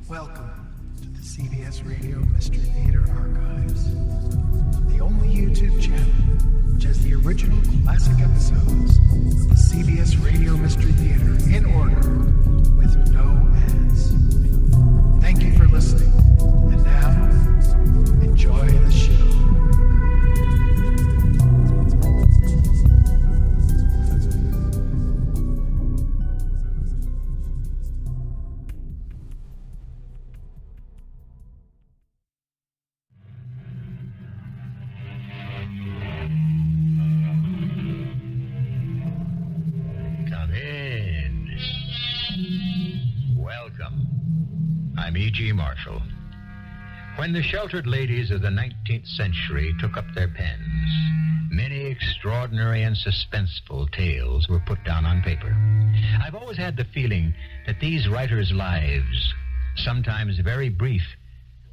Welcome to the CBS Radio Mystery Theater Archives, the only YouTube channel which has the original classic episodes of the CBS Radio Mystery Theater in order with no ads. Thank you for listening, and now, enjoy the show. I'm E.G. Marshall. When the sheltered ladies of the 19th century took up their pens, many extraordinary and suspenseful tales were put down on paper. I've always had the feeling that these writers' lives, sometimes very brief,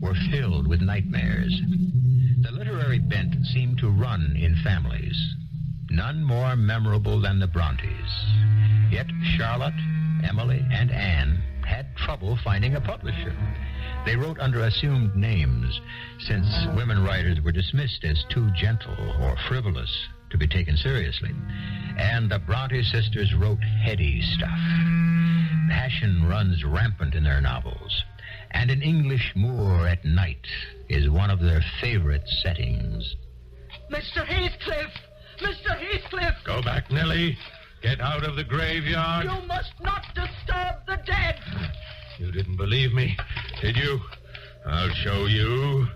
were filled with nightmares. The literary bent seemed to run in families, none more memorable than the Brontes. Yet Charlotte, Emily, and Anne had trouble finding a publisher. They wrote under assumed names, since women writers were dismissed as too gentle or frivolous to be taken seriously. And the Bronte sisters wrote heady stuff. Passion runs rampant in their novels, and an English moor at night is one of their favorite settings. Mr. Heathcliff! Mr. Heathcliff! Go back, Nellie. Get out of the graveyard. You must not disturb the dead. You didn't believe me, did you? I'll show you.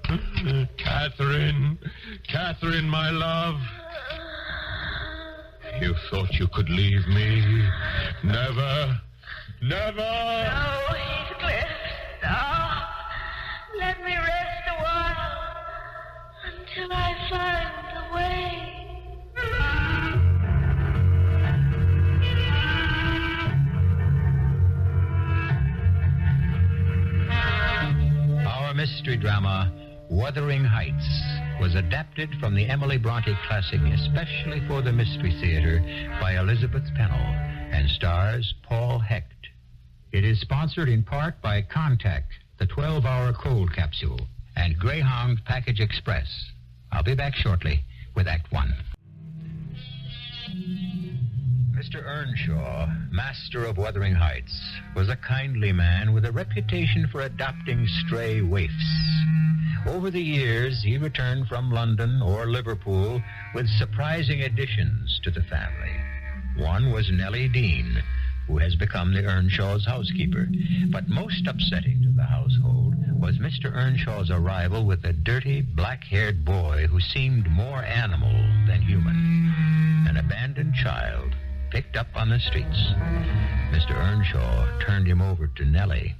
Catherine, my love. You thought you could leave me. Never. No, Heathcliff. No. Let me rest a while until I find a way. Our mystery drama, Wuthering Heights, was adapted from the Emily Bronte classic especially for the Mystery Theater by Elizabeth Pennell and stars Paul Hecht. It is sponsored in part by Contact, the 12-hour cold capsule, and Greyhound Package Express. I'll be back shortly with Act One. Mr. Earnshaw, master of Wuthering Heights, was a kindly man with a reputation for adopting stray waifs. Over the years, he returned from London or Liverpool with surprising additions to the family. One was Nellie Dean, who has become the Earnshaw's housekeeper. But most upsetting to the household was Mr. Earnshaw's arrival with a dirty, black-haired boy who seemed more animal than human. An abandoned child picked up on the streets. Mr. Earnshaw turned him over to Nellie.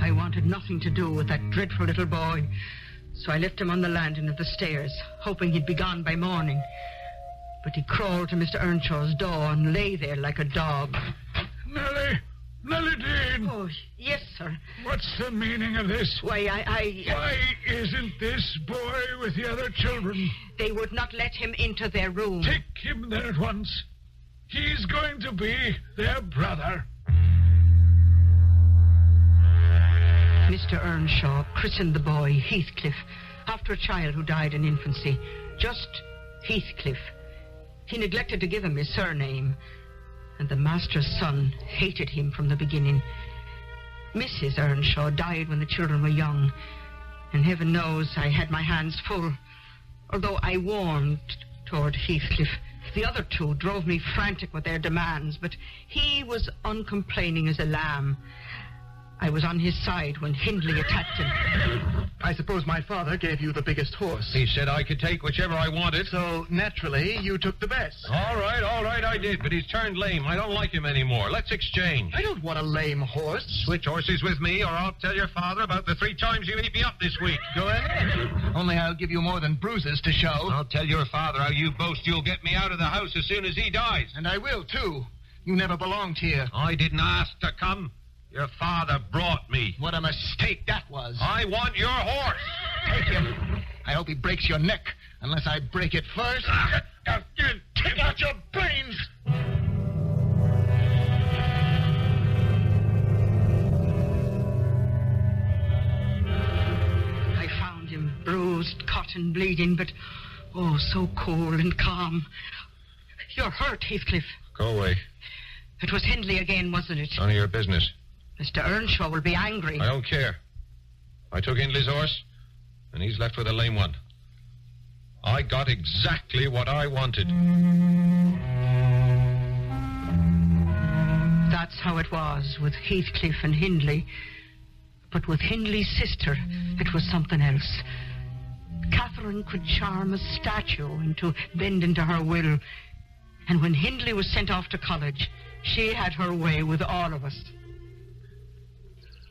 I wanted nothing to do with that dreadful little boy, so I left him on the landing of the stairs, hoping he'd be gone by morning. But he crawled to Mr. Earnshaw's door and lay there like a dog. Nellie Dean! Oh, yes, sir. What's the meaning of this? Why, Why isn't this boy with the other children? They would not let him into their room. Take him there at once. He's going to be their brother. Mr. Earnshaw christened the boy Heathcliff after a child who died in infancy. Just Heathcliff. He neglected to give him his surname, and the master's son hated him from the beginning. Mrs. Earnshaw died when the children were young, and heaven knows I had my hands full, although I warmed toward Heathcliff. The other two drove me frantic with their demands, but he was uncomplaining as a lamb. I was on his side when Hindley attacked him. I suppose my father gave you the biggest horse. He said I could take whichever I wanted. So, naturally, you took the best. All right, I did, but he's turned lame. I don't like him anymore. Let's exchange. I don't want a lame horse. Switch horses with me, or I'll tell your father about the 3 times you beat me up this week. Go ahead. Only I'll give you more than bruises to show. I'll tell your father how you boast you'll get me out of the house as soon as he dies. And I will, too. You never belonged here. I didn't ask to come. Your father brought me. What a mistake that was. I want your horse. Take him. I hope he breaks your neck, unless I break it first. Take out your brains. hot and bleeding, but, oh, so cool and calm. You're hurt, Heathcliff. Go away. It was Hindley again, wasn't it? None of your business. Mr. Earnshaw will be angry. I don't care. I took Hindley's horse, and he's left with a lame one. I got exactly what I wanted. That's how it was with Heathcliff and Hindley. But with Hindley's sister, it was something else. Catherine could charm a statue into bending to her will. And when Hindley was sent off to college, she had her way with all of us.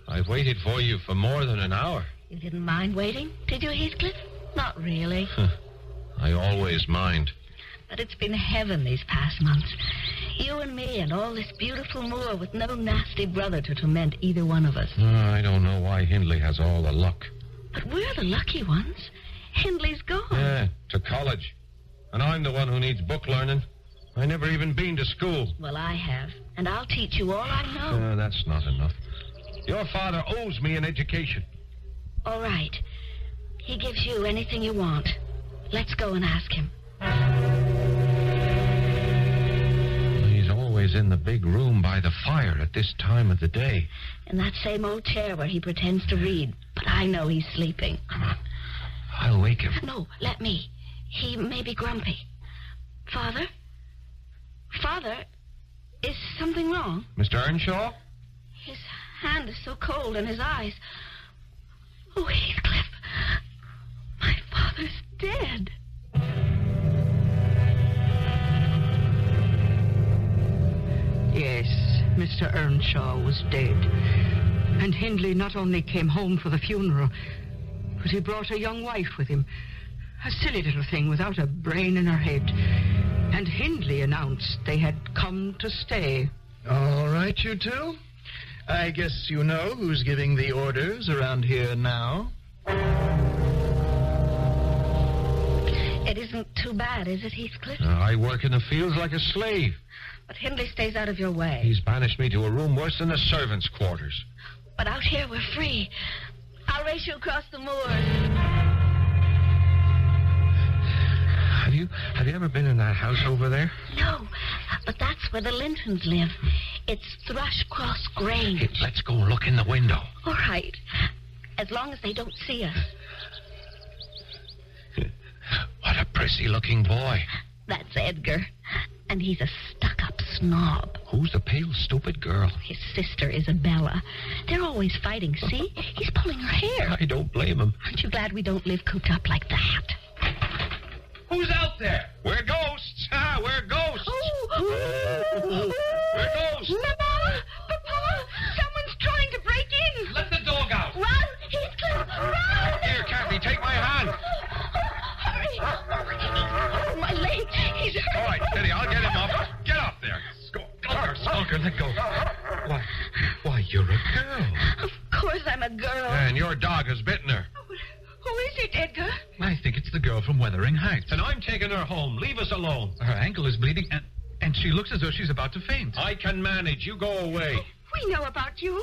I've waited for you for more than an hour. You didn't mind waiting, did you, Heathcliff? Not really. I always mind. But it's been heaven these past months. You and me and all this beautiful moor with no nasty brother to torment either one of us. I don't know why Hindley has all the luck. But we're the lucky ones. Hindley's gone. Yeah, to college. And I'm the one who needs book learning. I never even been to school. Well, I have. And I'll teach you all I know. That's not enough. Your father owes me an education. All right. He gives you anything you want. Let's go and ask him. He's always in the big room by the fire at this time of the day. In that same old chair where he pretends to read. But I know he's sleeping. Come on. I'll wake him. No, let me. He may be grumpy. Father? Father? Is something wrong? Mr. Earnshaw? His hand is so cold and his eyes. Oh, Heathcliff. My father's dead. Yes, Mr. Earnshaw was dead. And Hindley not only came home for the funeral, but he brought a young wife with him. A silly little thing without a brain in her head. And Hindley announced they had come to stay. All right, you two. I guess you know who's giving the orders around here now. It isn't too bad, is it, Heathcliff? I work in the fields like a slave. But Hindley stays out of your way. He's banished me to a room worse than the servants' quarters. But out here we're free. I'll race you across the moors. Have you ever been in that house over there? No, but that's where the Lintons live. It's Thrushcross Grange. Hey, let's go look in the window. All right, as long as they don't see us. What a prissy-looking boy. That's Edgar, and he's a stuck-up snob. Who's the pale, stupid girl? His sister, Isabella. They're always fighting, see? He's pulling her hair. I don't blame him. Aren't you glad we don't live cooped up like that? Who's out there? We're ghosts. We're ghosts. Oh! We're ghosts. Mama! Papa! Someone's trying to break in! Let the dog out. Run! Heathcliff! Run! Here, Kathy, take my hand. Hurry! Oh, my leg! He's hurt! All right, steady. I'll get him up. Get up there. Skulker, let go. Why, you're a girl. Of course I'm a girl. And your dog has bitten her. Who is it, Edgar? I think it's the girl from Wuthering Heights. And I'm taking her home. Leave us alone. Her ankle is bleeding, and she looks as though she's about to faint. I can manage. You go away. We know about you.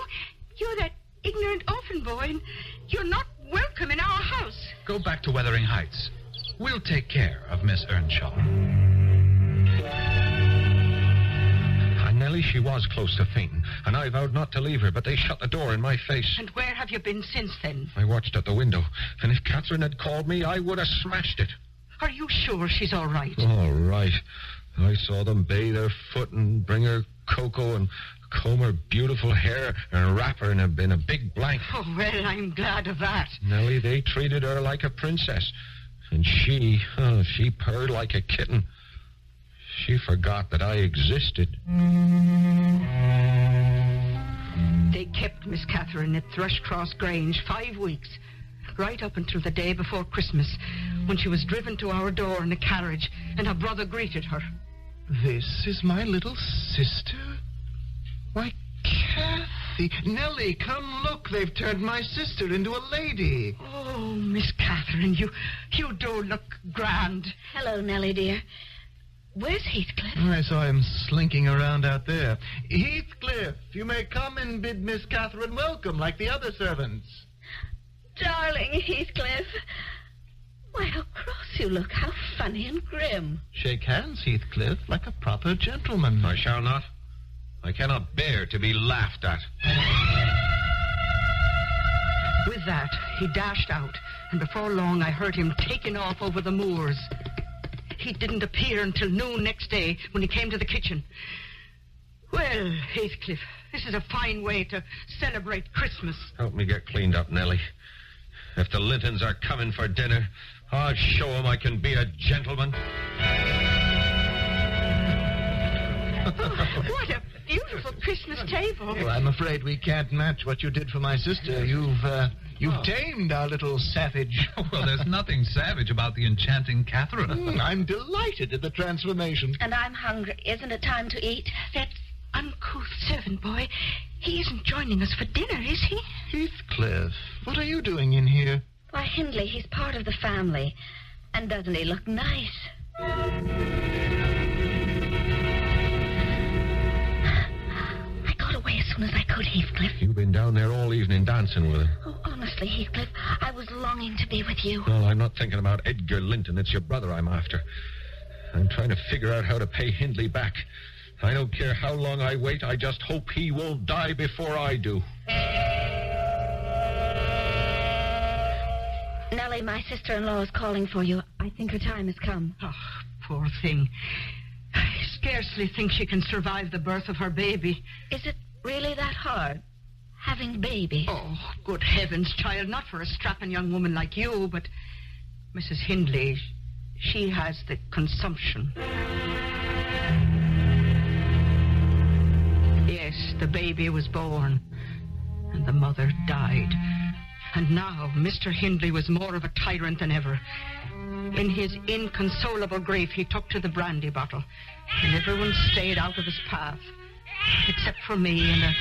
You're that ignorant orphan boy, and you're not welcome in our house. Go back to Wuthering Heights. We'll take care of Miss Earnshaw. Nellie, she was close to fainting, and I vowed not to leave her, but they shut the door in my face. And where have you been since then? I watched at the window, and if Catherine had called me, I would have smashed it. Are you sure she's all right? All right. I saw them bathe her foot and bring her cocoa and comb her beautiful hair and wrap her in a big blanket. Oh, well, I'm glad of that. Nellie, they treated her like a princess, and she purred like a kitten. She forgot that I existed. They kept Miss Catherine at Thrushcross Grange 5 weeks, right up until the day before Christmas, when she was driven to our door in a carriage, and her brother greeted her. This is my little sister? Why, Kathy. Nellie, come look. They've turned my sister into a lady. Oh, Miss Catherine, you do look grand. Hello, Nellie, dear. Where's Heathcliff? I saw him slinking around out there. Heathcliff, you may come and bid Miss Catherine welcome like the other servants. Darling Heathcliff. Why, how cross you look. How funny and grim. Shake hands, Heathcliff, like a proper gentleman. I shall not. I cannot bear to be laughed at. With that, he dashed out, and before long I heard him taking off over the moors. He didn't appear until noon next day when he came to the kitchen. Well, Heathcliff, this is a fine way to celebrate Christmas. Help me get cleaned up, Nellie. If the Lintons are coming for dinner, I'll show 'em I can be a gentleman. What a beautiful Christmas table. Well, I'm afraid we can't match what you did for my sister. You've tamed our little savage. Well, there's nothing savage about the enchanting Catherine. I'm delighted at the transformation. And I'm hungry. Isn't it time to eat? That uncouth servant boy, he isn't joining us for dinner, is he? Heathcliff, what are you doing in here? Why, Hindley, he's part of the family. And doesn't he look nice? I got away as soon as I could, Heathcliff. You've been down there all evening dancing with him. Oh, honestly, Heathcliff, I was longing to be with you. Well, I'm not thinking about Edgar Linton. It's your brother I'm after. I'm trying to figure out how to pay Hindley back. I don't care how long I wait. I just hope he won't die before I do. Nellie, my sister-in-law is calling for you. I think her time has come. Oh, poor thing. I scarcely think she can survive the birth of her baby. Is it really that hard, having babies? Oh, good heavens, child, not for a strapping young woman like you, but Mrs. Hindley, she has the consumption. Yes, the baby was born, and the mother died. And now Mr. Hindley was more of a tyrant than ever. In his inconsolable grief, he took to the brandy bottle, and everyone stayed out of his path, except for me and a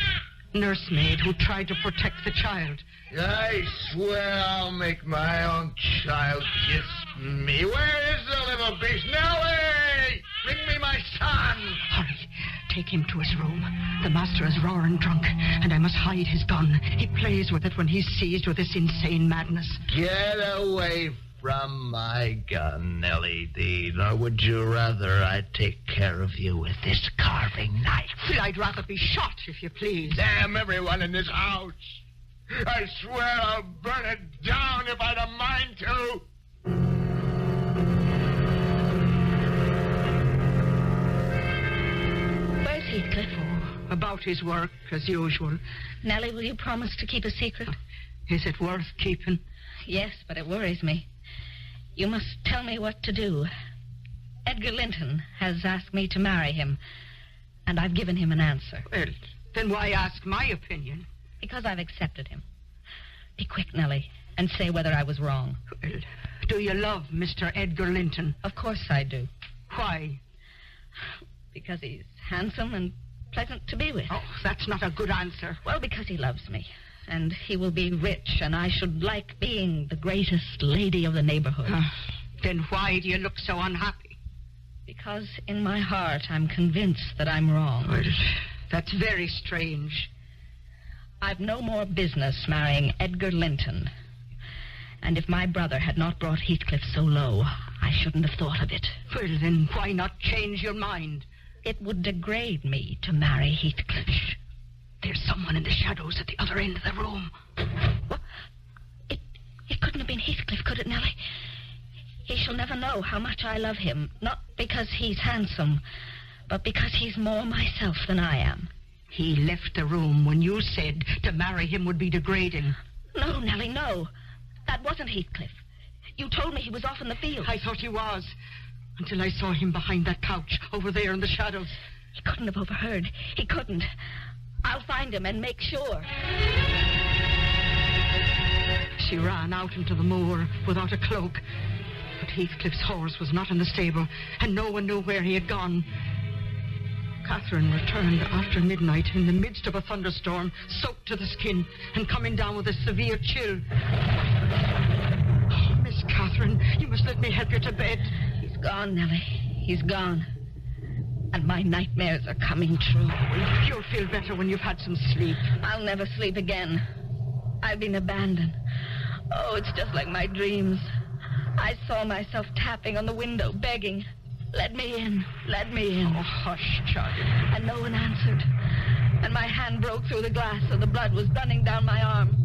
nursemaid who tried to protect the child. I swear I'll make my own child kiss me. Where is the little beast? Nellie! Bring me my son! Hurry, take him to his room. The master is roaring drunk, and I must hide his gun. He plays with it when he's seized with this insane madness. Get away from my gun, Nellie Dean, or would you rather I take care of you with this carving knife? Well, I'd rather be shot, if you please. Damn everyone in this house! I swear I'll burn it down if I'd a mind to! Where's Heathcliff? About his work, as usual. Nellie, will you promise to keep a secret? Is it worth keeping? Yes, but it worries me. You must tell me what to do. Edgar Linton has asked me to marry him, and I've given him an answer. Well, then why ask my opinion? Because I've accepted him. Be quick, Nellie, and say whether I was wrong. Well, do you love Mr. Edgar Linton? Of course I do. Why? Because he's handsome and pleasant to be with. Oh, that's not a good answer. Well, because he loves me. And he will be rich, and I should like being the greatest lady of the neighborhood. Then why do you look so unhappy? Because in my heart I'm convinced that I'm wrong. Well, that's very strange. I've no more business marrying Edgar Linton. And if my brother had not brought Heathcliff so low, I shouldn't have thought of it. Well, then why not change your mind? It would degrade me to marry Heathcliff. Shh. There's someone in the shadows at the other end of the room. What? It couldn't have been Heathcliff, could it, Nellie? He shall never know how much I love him, not because he's handsome, but because he's more myself than I am. He left the room when you said to marry him would be degrading. No, Nellie, no. That wasn't Heathcliff. You told me he was off in the field. I thought he was, until I saw him behind that couch over there in the shadows. He couldn't have overheard. He couldn't. I'll find him and make sure. She ran out into the moor without a cloak. But Heathcliff's horse was not in the stable, and no one knew where he had gone. Catherine returned after midnight in the midst of a thunderstorm, soaked to the skin, and coming down with a severe chill. Oh, Miss Catherine, you must let me help you to bed. He's gone, Nellie. He's gone. And my nightmares are coming true. Well, you'll feel better when you've had some sleep. I'll never sleep again. I've been abandoned. Oh, it's just like my dreams. I saw myself tapping on the window, begging, "Let me in, let me in." Oh, hush, child. And no one answered. And my hand broke through the glass, so the blood was running down my arm.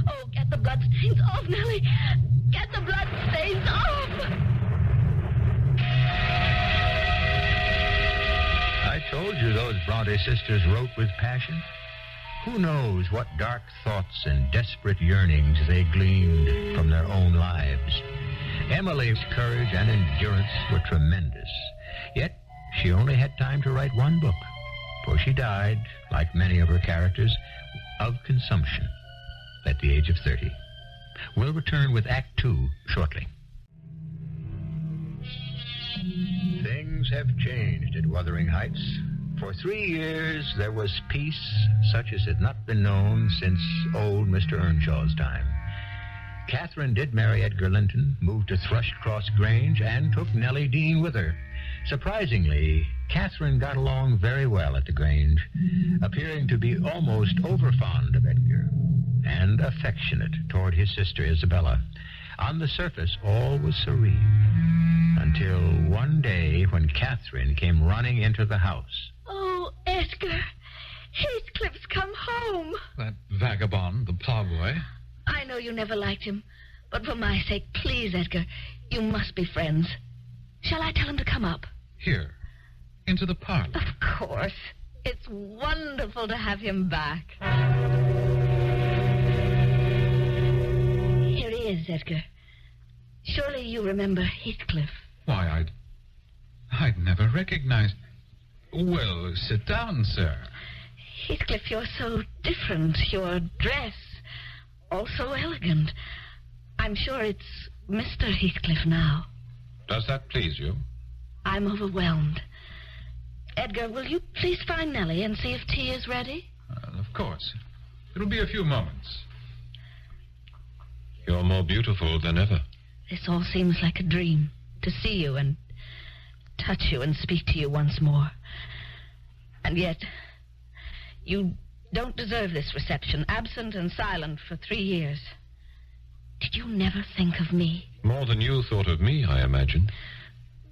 Oh, get the bloodstains off, Nellie. Get the bloodstains off. I told you those Bronte sisters wrote with passion. Who knows what dark thoughts and desperate yearnings they gleaned from their own lives. Emily's courage and endurance were tremendous. Yet she only had time to write one book, for she died, like many of her characters, of consumption at the age of 30. We'll return with Act 2 shortly. Things have changed at Wuthering Heights. For 3 years, there was peace such as had not been known since old Mr. Earnshaw's time. Catherine did marry Edgar Linton, moved to Thrushcross Grange, and took Nellie Dean with her. Surprisingly, Catherine got along very well at the Grange, appearing to be almost overfond of Edgar and affectionate toward his sister Isabella. On the surface, all was serene, until one day when Catherine came running into the house. Oh, Edgar, Heathcliff's come home. That vagabond, the plowboy. I know you never liked him, but for my sake, please, Edgar, you must be friends. Shall I tell him to come up? Here, into the parlor. Of course. It's wonderful to have him back. Here he is, Edgar. Surely you remember Heathcliff. Why, I'd never recognized... Well, sit down, sir. Heathcliff, you're so different. Your dress, all so elegant. I'm sure it's Mr. Heathcliff now. Does that please you? I'm overwhelmed. Edgar, will you please find Nellie and see if tea is ready? Of course. It'll be a few moments. You're more beautiful than ever. This all seems like a dream, to see you and touch you and speak to you once more. And yet, you don't deserve this reception, absent and silent for 3 years. Did you never think of me? More than you thought of me, I imagine.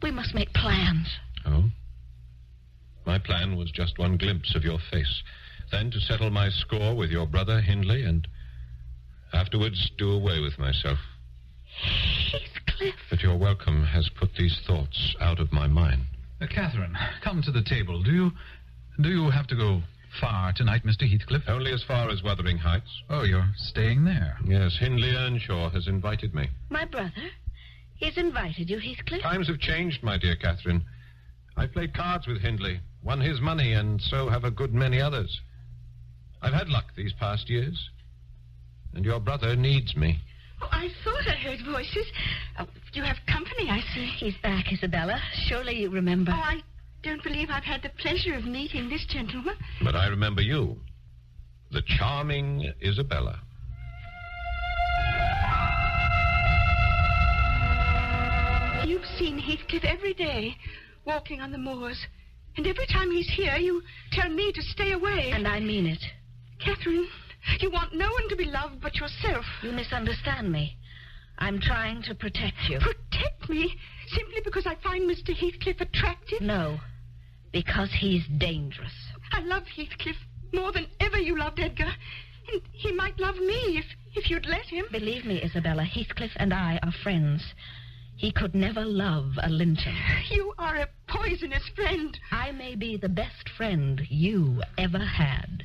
We must make plans. Oh? My plan was just one glimpse of your face, then to settle my score with your brother Hindley, and afterwards do away with myself. Heathcliff. But your welcome has put these thoughts out of my mind. Catherine, come to the table. Do you have to go far tonight, Mr. Heathcliff? Only as far as Wuthering Heights. Oh, you're staying there. Yes, Hindley Earnshaw has invited me. My brother? He's invited you, Heathcliff? Times have changed, my dear Catherine. I played cards with Hindley, won his money, and so have a good many others. I've had luck these past years, and your brother needs me. Oh, I thought I heard voices. Oh, you have company, I see. He's back, Isabella. Surely you remember. Oh, I don't believe I've had the pleasure of meeting this gentleman. But I remember you, the charming Isabella. You've seen Heathcliff every day, walking on the moors. And every time he's here, you tell me to stay away. And I mean it. Catherine, you want no one to be loved but yourself. You misunderstand me. I'm trying to protect you. Protect me? Simply because I find Mr. Heathcliff attractive? No, because he's dangerous. I love Heathcliff more than ever you loved Edgar. And he might love me if you'd let him. Believe me, Isabella, Heathcliff and I are friends. He could never love a Linton. You are a poisonous friend. I may be the best friend you ever had.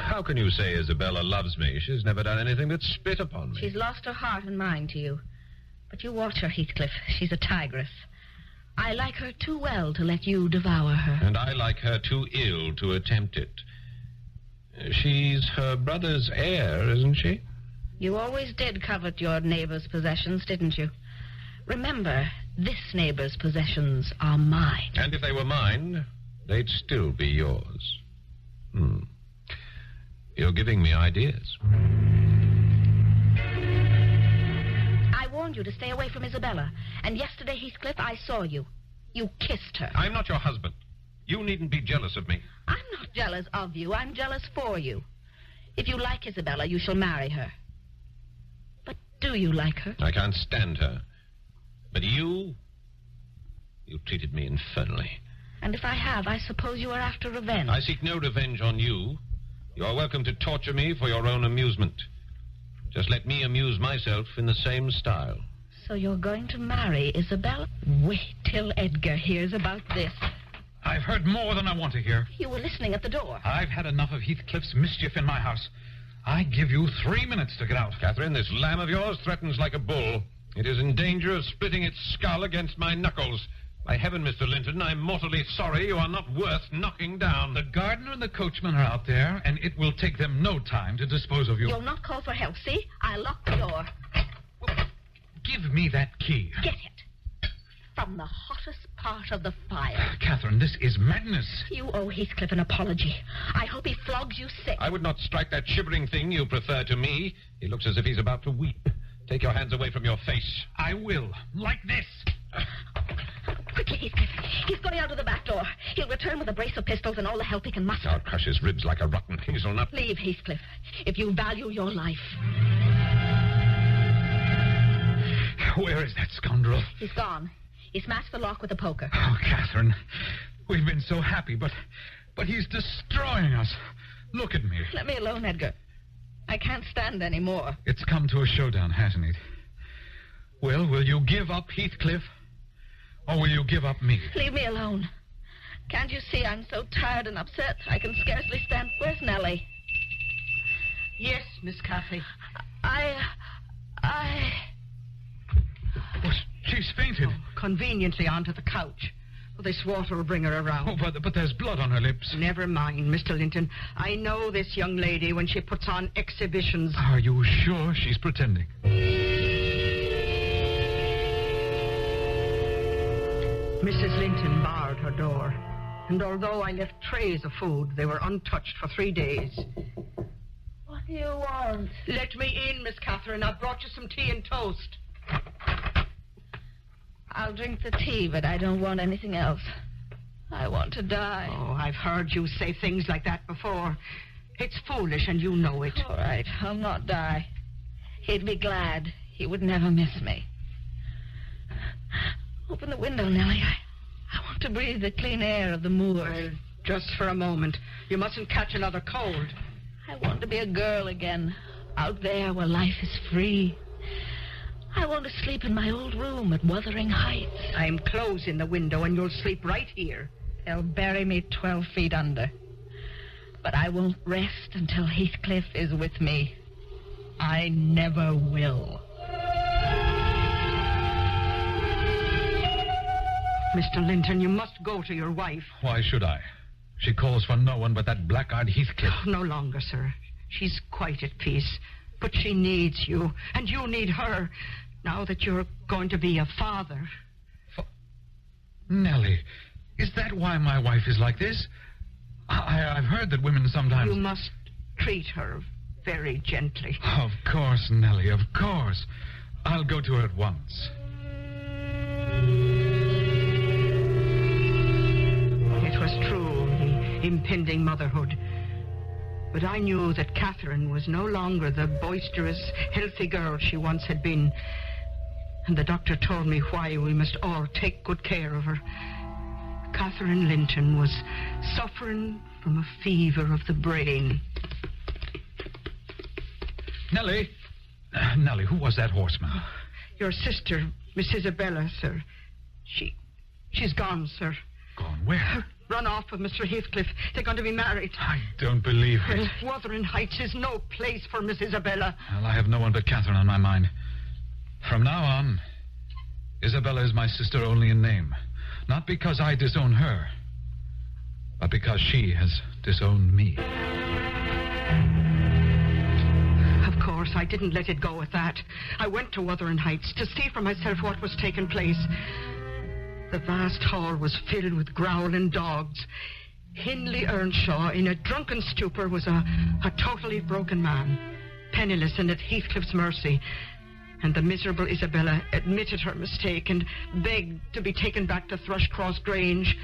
How can you say Isabella loves me? She's never done anything but spit upon me. She's lost her heart and mind to you. But you watch her, Heathcliff. She's a tigress. I like her too well to let you devour her. And I like her too ill to attempt it. She's her brother's heir, isn't she? You always did covet your neighbor's possessions, didn't you? Remember, this neighbor's possessions are mine. And if they were mine, they'd still be yours. You're giving me ideas. I warned you to stay away from Isabella. And yesterday, Heathcliff, I saw you. You kissed her. I'm not your husband. You needn't be jealous of me. I'm not jealous of you. I'm jealous for you. If you like Isabella, you shall marry her. But do you like her? I can't stand her. But you treated me infernally. And if I have, I suppose you are after revenge. I seek no revenge on you. You are welcome to torture me for your own amusement. Just let me amuse myself in the same style. So you're going to marry Isabella? Wait till Edgar hears about this. I've heard more than I want to hear. You were listening at the door. I've had enough of Heathcliff's mischief in my house. I give you 3 minutes to get out. Catherine, this lamb of yours threatens like a bull. It is in danger of splitting its skull against my knuckles. By heaven, Mr. Linton, I'm mortally sorry you are not worth knocking down. The gardener and the coachman are out there, and it will take them no time to dispose of you. You'll not call for help, see? I locked the door. Give me that key. Get it. From the hottest part of the fire. Catherine, this is madness. You owe Heathcliff an apology. I hope he flogs you sick. I would not strike that shivering thing you prefer to me. He looks as if he's about to weep. Take your hands away from your face. I will. Like this. Quickly, Heathcliff. He's going out of the back door. He'll return with a brace of pistols and all the help he can muster. I'll crush his ribs like a rotten hazelnut. Leave, Heathcliff, if you value your life. Where is that scoundrel? He's gone. He smashed the lock with a poker. Oh, Catherine, we've been so happy, but he's destroying us. Look at me. Let me alone, Edgar. I can't stand any more. It's come to a showdown, hasn't it? Well, will you give up Heathcliff? Or will you give up me? Leave me alone. Can't you see I'm so tired and upset I can scarcely stand. Where's Nellie? Yes, Miss Cathy. Well, she's fainted. Conveniently onto the couch. Well, this water will bring her around. Oh, but there's blood on her lips. Never mind, Mr. Linton. I know this young lady when she puts on exhibitions. Are you sure she's pretending? Mrs. Linton barred her door, and although I left trays of food, they were untouched for 3 days. What do you want? Let me in, Miss Catherine. I've brought you some tea and toast. I'll drink the tea, but I don't want anything else. I want to die. Oh, I've heard you say things like that before. It's foolish, and you know it. All right, I'll not die. He'd be glad. He would never miss me. Open the window, Nellie. I want to breathe the clean air of the moors. Well, just for a moment. You mustn't catch another cold. I want to be a girl again, out there where life is free. I want to sleep in my old room at Wuthering Heights. I'm closing the window, and you'll sleep right here. They'll bury me 12 feet under. But I won't rest until Heathcliff is with me. I never will. Mr. Linton, you must go to your wife. Why should I? She calls for no one but that blackguard Heathcliff. No longer, sir. She's quite at peace. But she needs you, and you need her, now that you're going to be a father. Nellie, is that why my wife is like this? I've heard that women sometimes... You must treat her very gently. Of course, Nellie, of course. I'll go to her at once. It was true, the impending motherhood. But I knew that Catherine was no longer the boisterous, healthy girl she once had been. And the doctor told me why we must all take good care of her. Catherine Linton was suffering from a fever of the brain. Nellie! Nellie, who was that horseman? Oh, your sister, Miss Isabella, sir. She's gone, sir. Gone where? Run off with Mr. Heathcliff. They're going to be married. I don't believe it. Well, Wuthering Heights is no place for Miss Isabella. Well, I have no one but Catherine on my mind. From now on, Isabella is my sister only in name. Not because I disown her, but because she has disowned me. Of course, I didn't let it go at that. I went to Wuthering Heights to see for myself what was taking place. The vast hall was filled with growling dogs. Hindley Earnshaw, in a drunken stupor, was a totally broken man, penniless and at Heathcliff's mercy. And the miserable Isabella admitted her mistake and begged to be taken back to Thrushcross Grange.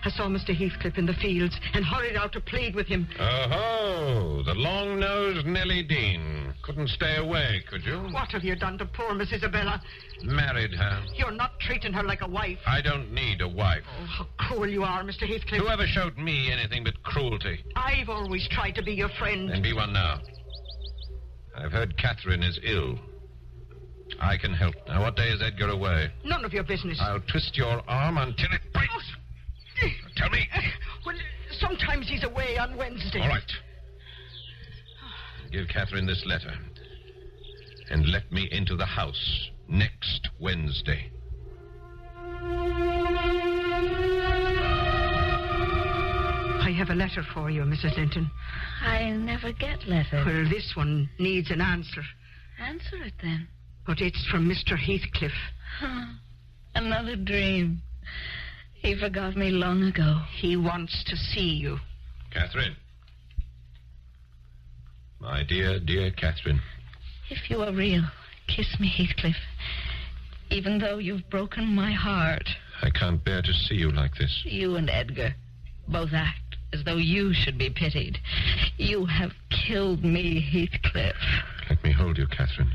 I saw Mr. Heathcliff in the fields and hurried out to plead with him. Oh, the long-nosed Nellie Dean. Couldn't stay away, could you? What have you done to poor Miss Isabella? Married her. You're not treating her like a wife. I don't need a wife. Oh, how cruel you are, Mr. Heathcliff. Whoever showed me anything but cruelty? I've always tried to be your friend. And be one now. I've heard Catherine is ill. I can help. Now, what day is Edgar away? None of your business. I'll twist your arm until it breaks. Oh. Tell me. Well, sometimes he's away on Wednesday. All right. Give Catherine this letter. And let me into the house next Wednesday. I have a letter for you, Mrs. Linton. I never get letters. Well, this one needs an answer. Answer it, then. But it's from Mr. Heathcliff. Another dream. He forgot me long ago. He wants to see you. Catherine. My dear, dear Catherine. If you are real, kiss me, Heathcliff. Even though you've broken my heart. I can't bear to see you like this. You and Edgar both act as though you should be pitied. You have killed me, Heathcliff. Let me hold you, Catherine.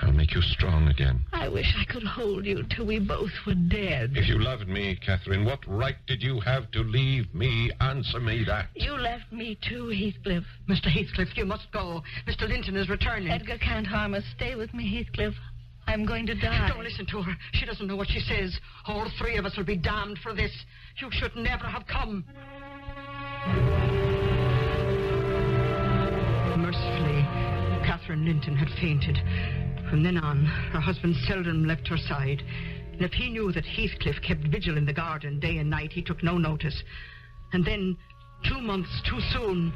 I'll make you strong again. I wish I could hold you till we both were dead. If you loved me, Catherine, what right did you have to leave me? Answer me that. You left me too, Heathcliff. Mr. Heathcliff, you must go. Mr. Linton is returning. Edgar can't harm us. Stay with me, Heathcliff. I'm going to die. Don't listen to her. She doesn't know what she says. All three of us will be damned for this. You should never have come. Mercifully, Catherine Linton had fainted. From then on, her husband seldom left her side. And if he knew that Heathcliff kept vigil in the garden day and night, he took no notice. And then, 2 months too soon...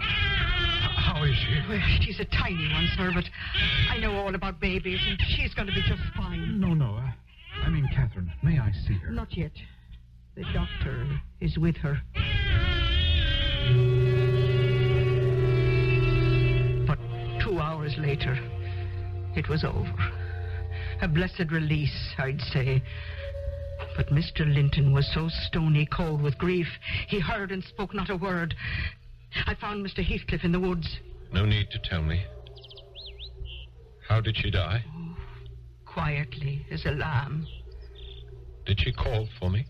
How is she? Well, she's a tiny one, sir, but I know all about babies, and she's going to be just fine. No. I mean, Catherine, may I see her? Not yet. The doctor is with her. But 2 hours later, it was over. A blessed release, I'd say. But Mr. Linton was so stony cold with grief, he heard and spoke not a word. I found Mr. Heathcliff in the woods. No need to tell me. How did she die? Oh, quietly, as a lamb. Did she call for me?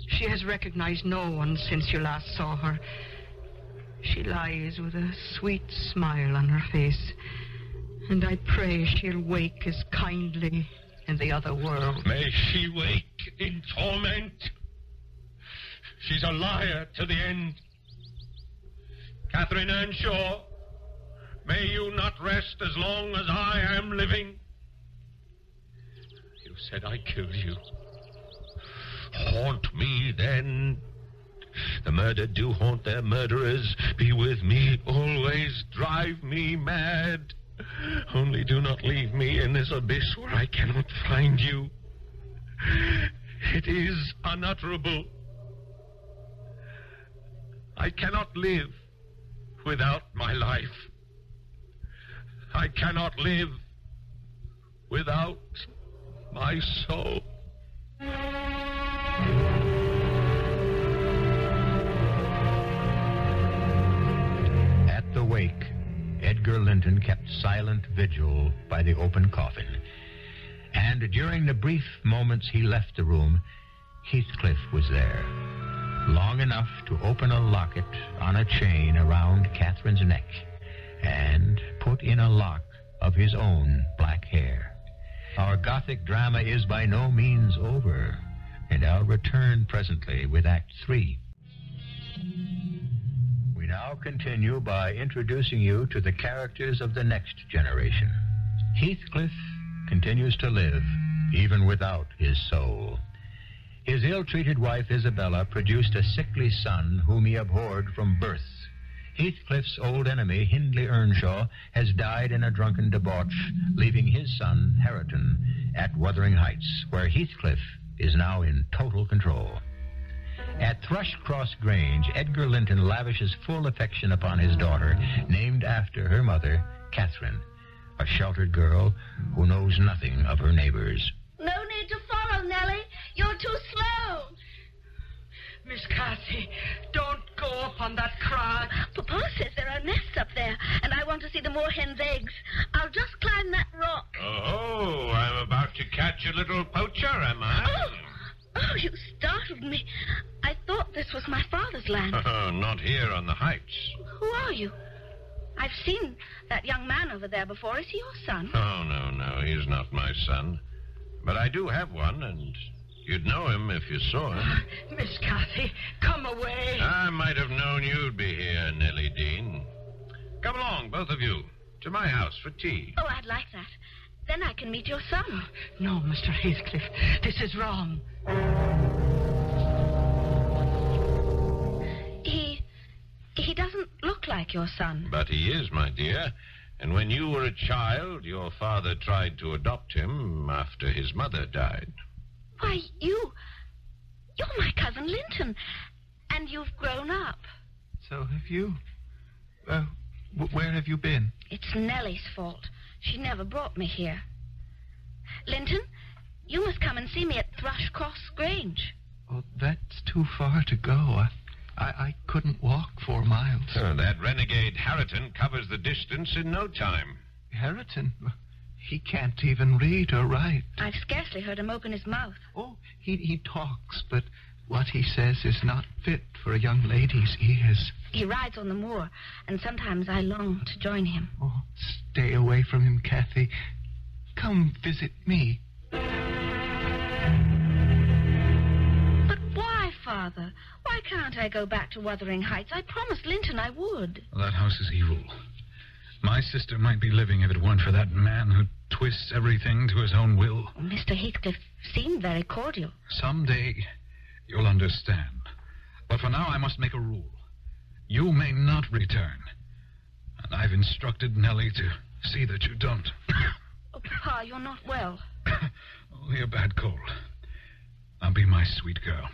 She has recognized no one since you last saw her. She lies with a sweet smile on her face. And I pray she'll wake as kindly in the other world. May she wake in torment. She's a liar to the end. Catherine Earnshaw, may you not rest as long as I am living. You said I killed you. Haunt me, then. The murdered do haunt their murderers. Be with me always. Drive me mad. Only do not leave me in this abyss where I cannot find you. It is unutterable. I cannot live without my life. I cannot live without my soul. At the wake, Edgar Linton kept silent vigil by the open coffin. And during the brief moments he left the room, Heathcliff was there. Long enough to open a locket on a chain around Catherine's neck and put in a lock of his own black hair. Our Gothic drama is by no means over, and I'll return presently with Act 3. We now continue by introducing you to the characters of the next generation. Heathcliff continues to live, even without his soul. His ill-treated wife, Isabella, produced a sickly son whom he abhorred from birth. Heathcliff's old enemy, Hindley Earnshaw, has died in a drunken debauch, leaving his son, Horton, at Wuthering Heights, where Heathcliff is now in total control. At Thrushcross Grange, Edgar Linton lavishes full affection upon his daughter, named after her mother, Catherine, a sheltered girl who knows nothing of her neighbors. No need to follow, Nellie. You're too slow. Miss Cathy, don't go up on that crag. Papa says there are nests up there, and I want to see the moorhen's eggs. I'll just climb that rock. Oh, I'm about to catch a little poacher, am I? Oh, you startled me. I thought this was my father's land. Oh, not here on the heights. Who are you? I've seen that young man over there before. Is he your son? Oh, no, he's not my son. But I do have one, and you'd know him if you saw him. Miss Cathy, come away. I might have known you'd be here, Nellie Dean. Come along, both of you, to my house for tea. Oh, I'd like that. Then I can meet your son. No, Mr. Heathcliff, this is wrong. He doesn't look like your son. But he is, my dear. And when you were a child, your father tried to adopt him after his mother died. Why, you're my cousin Linton. And you've grown up. So have you. Where have you been? It's Nellie's fault. She never brought me here. Linton, you must come and see me at Thrushcross Grange. Oh, that's too far to go. I couldn't walk 4 miles. Oh, that renegade Harriton covers the distance in no time. Harriton? He can't even read or write. I've scarcely heard him open his mouth. Oh, he talks, but what he says is not fit for a young lady's ears. He rides on the moor, and sometimes I long to join him. Oh, stay away from him, Cathy. Come visit me. But why, Father? Why can't I go back to Wuthering Heights? I promised Linton I would. That house is evil. My sister might be living if it weren't for that man who twists everything to his own will. Mr. Heathcliff seemed very cordial. Someday you'll understand. But for now I must make a rule. You may not return. And I've instructed Nellie to see that you don't. Oh, Papa, you're not well. Only a bad cold. Now be my sweet girl.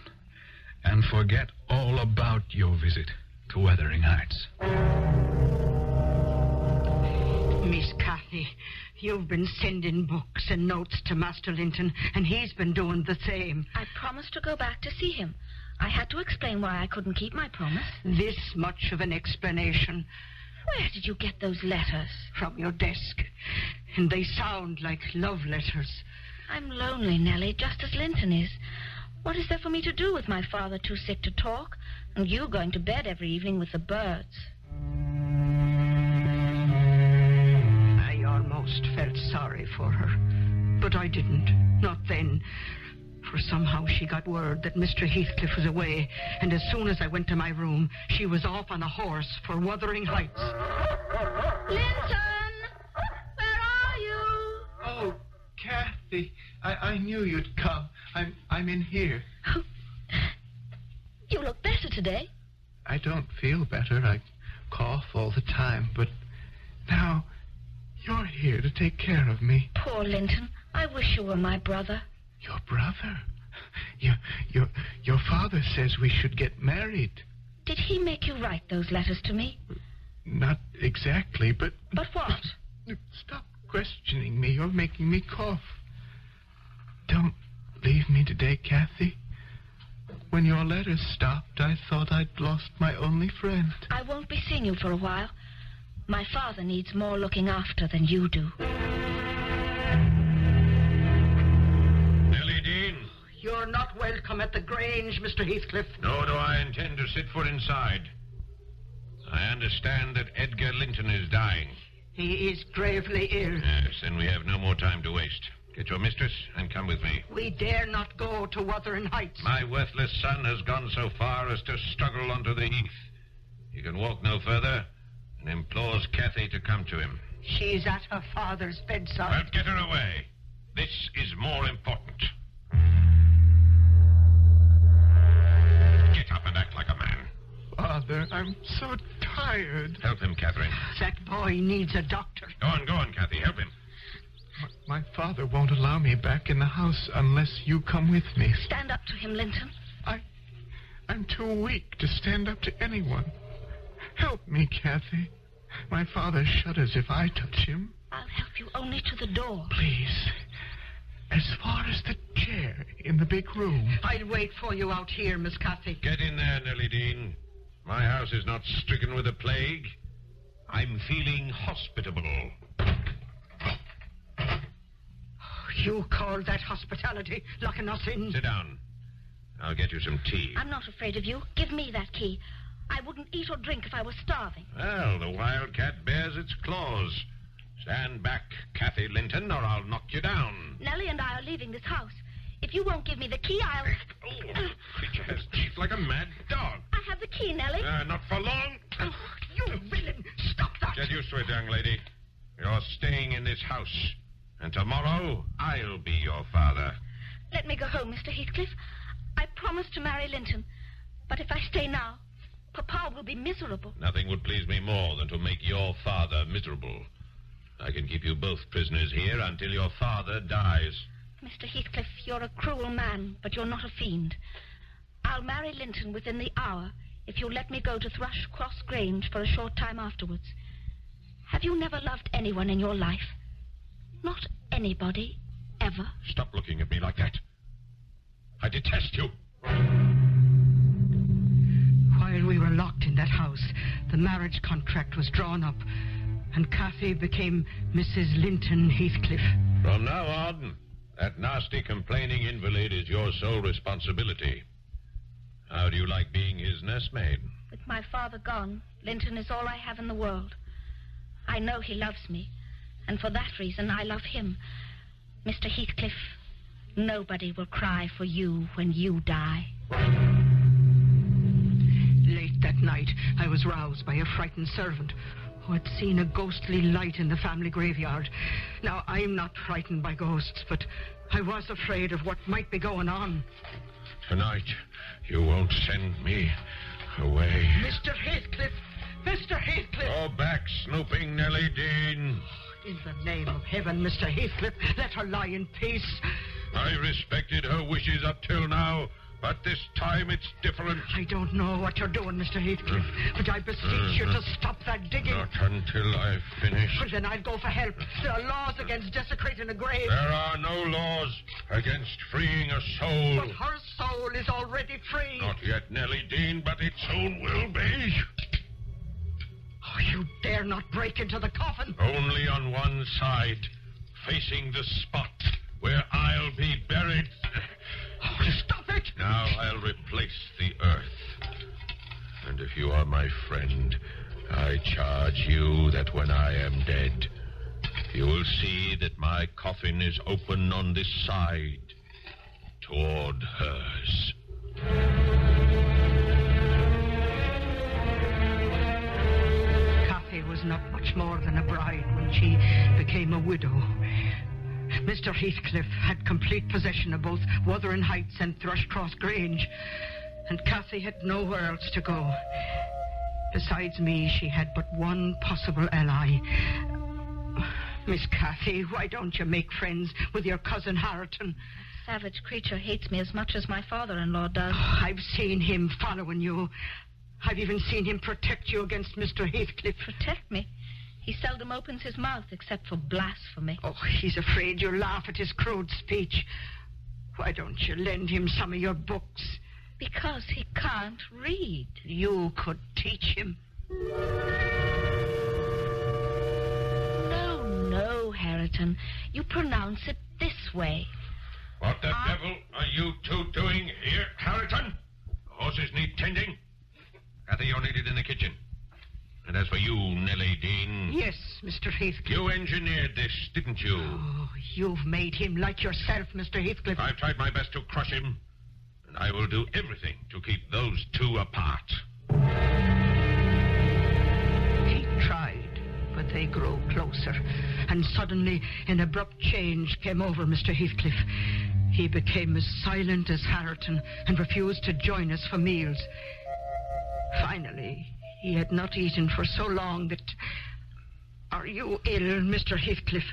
And forget all about your visit to Wuthering Heights. Miss Cathy, you've been sending books and notes to Master Linton, and he's been doing the same. I promised to go back to see him. I had to explain why I couldn't keep my promise. This much of an explanation. Where did you get those letters? From your desk. And they sound like love letters. I'm lonely, Nellie, just as Linton is. What is there for me to do with my father too sick to talk, and you going to bed every evening with the birds? I almost felt sorry for her, but I didn't. Not then. For somehow she got word that Mr. Heathcliff was away, and as soon as I went to my room, she was off on a horse for Wuthering Heights. Linton! Where are you? Oh, Cathy, I knew you'd come. I'm in here. Oh, you look better today. I don't feel better. I cough all the time, but now you're here to take care of me. Poor Linton. I wish you were my brother. Your brother? Your father says we should get married. Did he make you write those letters to me? Not exactly, but... But what? Stop questioning me. You're making me cough. Don't leave me today, Cathy. When your letters stopped, I thought I'd lost my only friend. I won't be seeing you for a while. My father needs more looking after than you do. Nellie Dean? You're not welcome at the Grange, Mr. Heathcliff. Nor do I intend to sit foot inside. I understand that Edgar Linton is dying. He is gravely ill. Yes, then we have no more time to waste. Get your mistress and come with me. We dare not go to Wuthering Heights. My worthless son has gone so far as to struggle onto the heath. He can walk no further and implores Cathy to come to him. She's at her father's bedside. Well, get her away. This is more important. Get up and act like a man. Father, I'm so tired. Help him, Catherine. That boy needs a doctor. Go on, Cathy. Help him. My father won't allow me back in the house unless you come with me. Stand up to him, Linton. I'm too weak to stand up to anyone. Help me, Cathy. My father shudders if I touch him. I'll help you only to the door. Please. As far as the chair in the big room. I'll wait for you out here, Miss Cathy. Get in there, Nellie Dean. My house is not stricken with a plague. I'm feeling hospitable. You call that hospitality, locking us in? Sit down. I'll get you some tea. I'm not afraid of you. Give me that key. I wouldn't eat or drink if I was starving. Well, the wildcat bears its claws. Stand back, Cathy Linton, or I'll knock you down. Nellie and I are leaving this house. If you won't give me the key, I'll... Oh, creature has teeth like a mad dog. I have the key, Nellie. Not for long. Oh, you villain! Stop that! Get used to it, young lady. You're staying in this house. And tomorrow, I'll be your father. Let me go home, Mr. Heathcliff. I promised to marry Linton. But if I stay now, Papa will be miserable. Nothing would please me more than to make your father miserable. I can keep you both prisoners here until your father dies. Mr. Heathcliff, you're a cruel man, but you're not a fiend. I'll marry Linton within the hour if you'll let me go to Thrushcross Grange for a short time afterwards. Have you never loved anyone in your life? Not anybody, ever? Stop looking at me like that. I detest you. While we were locked in that house, the marriage contract was drawn up, and Cathy became Mrs. Linton Heathcliff. From now on, that nasty complaining invalid is your sole responsibility. How do you like being his nursemaid? With my father gone, Linton is all I have in the world. I know he loves me, and for that reason I love him. Mr. Heathcliff, nobody will cry for you when you die. Late that night, I was roused by a frightened servant who had seen a ghostly light in the family graveyard. Now, I'm not frightened by ghosts, but I was afraid of what might be going on. Tonight, you won't send me away. Mr. Heathcliff! Mr. Heathcliff! Go back snooping, Nellie Dean. In the name of heaven, Mr. Heathcliff, let her lie in peace. I respected her wishes up till now, but this time it's different. I don't know what you're doing, Mr. Heathcliff, but I beseech you to stop that digging. Not until I've finished. Well, then I'll go for help. There are laws against desecrating a grave. There are no laws against freeing a soul. But her soul is already free. Not yet, Nellie Dean, but it soon will be. Oh, you dare not break into the coffin. Only on one side, facing the spot where I'll be buried. Oh, stop it! Now I'll replace the earth. And if you are my friend, I charge you that when I am dead, you will see that my coffin is open on this side, toward hers. Cathy was not much more than a bride when she became a widow. Mr. Heathcliff had complete possession of both Wuthering Heights and Thrushcross Grange, and Cathy had nowhere else to go. Besides me, she had but one possible ally. Miss Cathy, why don't you make friends with your cousin Horton? That savage creature hates me as much as my father-in-law does. Oh, I've seen him following you. I've even seen him protect you against Mr. Heathcliff. Protect me? He seldom opens his mouth except for blasphemy. Oh, he's afraid you'll laugh at his crude speech. Why don't you lend him some of your books? Because he can't read. You could teach him. No, Horton. You pronounce it this way. What the devil are you two doing here, Horton? Horses need tending. Cathy, you're needed in the kitchen. And as for you, Nellie Dean... Yes, Mr. Heathcliff. You engineered this, didn't you? Oh, you've made him like yourself, Mr. Heathcliff. I've tried my best to crush him. And I will do everything to keep those two apart. He tried, but they grew closer. And suddenly, an abrupt change came over Mr. Heathcliff. He became as silent as Horton and refused to join us for meals. Finally, he had not eaten for so long that... Are you ill, Mr. Heathcliff?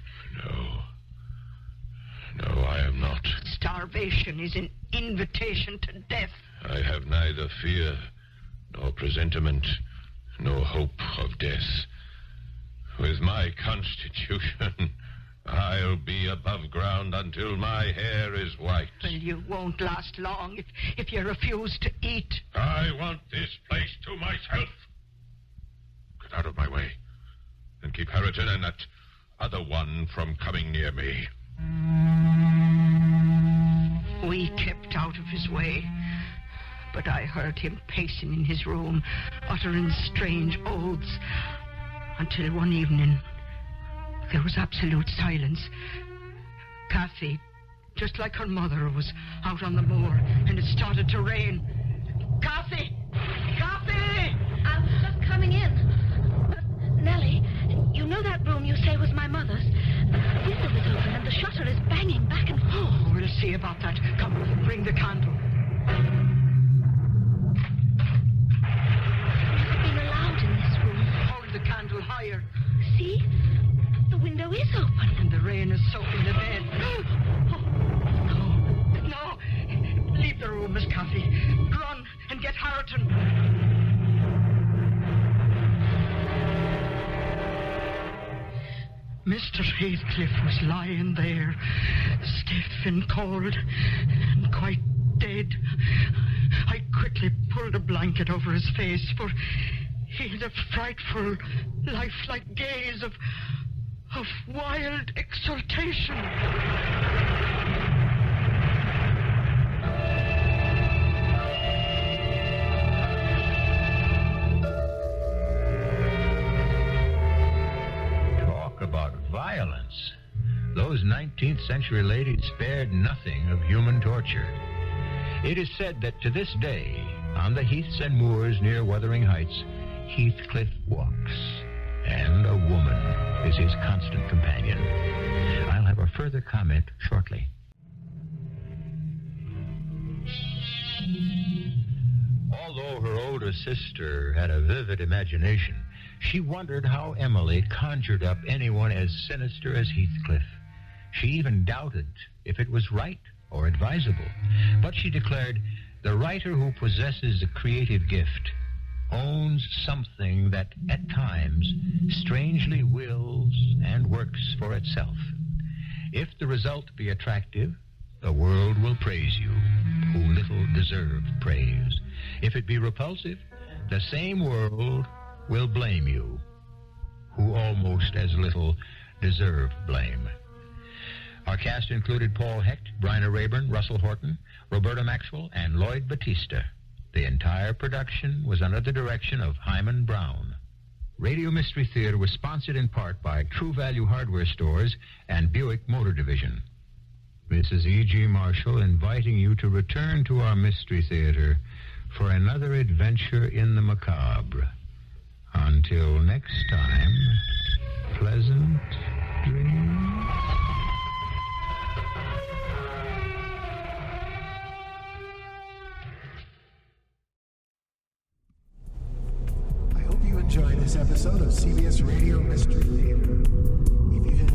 No, I am not. Starvation is an invitation to death. I have neither fear nor presentiment, no hope of death. With my constitution, I'll be me above ground until my hair is white. Well, you won't last long if you refuse to eat. I want this place to myself. Get out of my way. And keep Horton and that other one from coming near me. We kept out of his way, but I heard him pacing in his room, uttering strange oaths, until one evening there was absolute silence. Cathy, just like her mother, was out on the moor, and it started to rain. Cathy! Cathy! I was just coming in. But, Nellie, you know that room you say was my mother's? The window is open and the shutter is banging back and forth. Oh, we'll see about that. Come, bring the candle. I've never been allowed in this room. Hold the candle higher. See? The window is open. And the rain is soaking the bed. No. Leave the room, Miss Cathy. Run and get Horton. Mr. Heathcliff was lying there, stiff and cold, and quite dead. I quickly pulled a blanket over his face, for he had a frightful, lifelike gaze of wild exultation. About violence. Those 19th century ladies spared nothing of human torture. It is said that to this day, on the heaths and moors near Wuthering Heights, Heathcliff walks, and a woman is his constant companion. I'll have a further comment shortly. Although her older sister had a vivid imagination, she wondered how Emily conjured up anyone as sinister as Heathcliff. She even doubted if it was right or advisable. But she declared, the writer who possesses a creative gift owns something that, at times, strangely wills and works for itself. If the result be attractive, the world will praise you, who little deserve praise. If it be repulsive, the same world will blame you, who almost as little deserve blame. Our cast included Paul Hecht, Bryna Raeburn, Russell Horton, Roberta Maxwell, and Lloyd Battista. The entire production was under the direction of Hyman Brown. Radio Mystery Theater was sponsored in part by True Value Hardware Stores and Buick Motor Division. Mrs. E.G. Marshall inviting you to return to our Mystery Theater for another adventure in the macabre. Until next time, pleasant dreams. I hope you enjoyed this episode of CBS Radio Mystery Theater. If you've